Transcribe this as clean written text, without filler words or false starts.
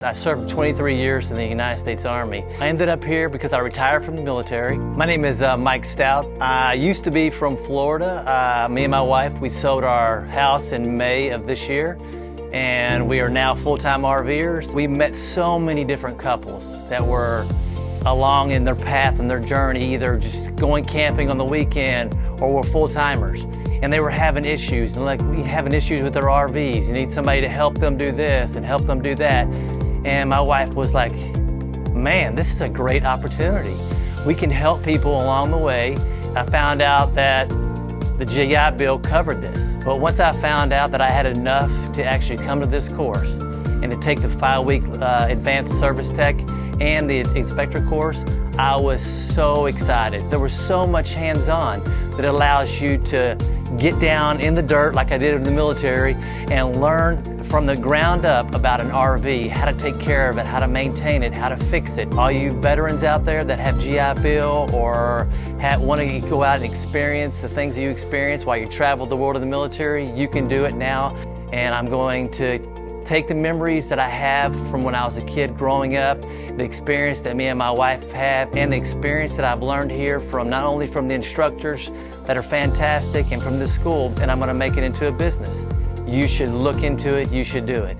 I served 23 years in the United States Army. I ended up here because I retired from the military. My name is Mike Stout. I used to be from Florida. Me and my wife, we sold our house in May of this year, and we are now full-time RVers. We met so many different couples that were along in their path and their journey, either just going camping on the weekend or were full-timers. And they were having issues, and like we having issues with their RVs. You need somebody to help them do this and help them do that. And my wife was like, man, this is a great opportunity. We can help people along the way. I found out that the GI Bill covered this. But once I found out that I had enough to actually come to this course and to take the 5-week advanced service tech and the inspector course, I was so excited. There was so much hands-on that allows you to get down in the dirt like I did in the military and learn from the ground up about an RV, how to take care of it, how to maintain it, how to fix it. All you veterans out there that have GI Bill or want to go out and experience the things that you experience while you traveled the world of the military, you can do it now. And I'm going to take the memories that I have from when I was a kid growing up, the experience that me and my wife have, and the experience that I've learned here from not only from the instructors that are fantastic and from this school, and I'm going to make it into a business. You should look into it, you should do it.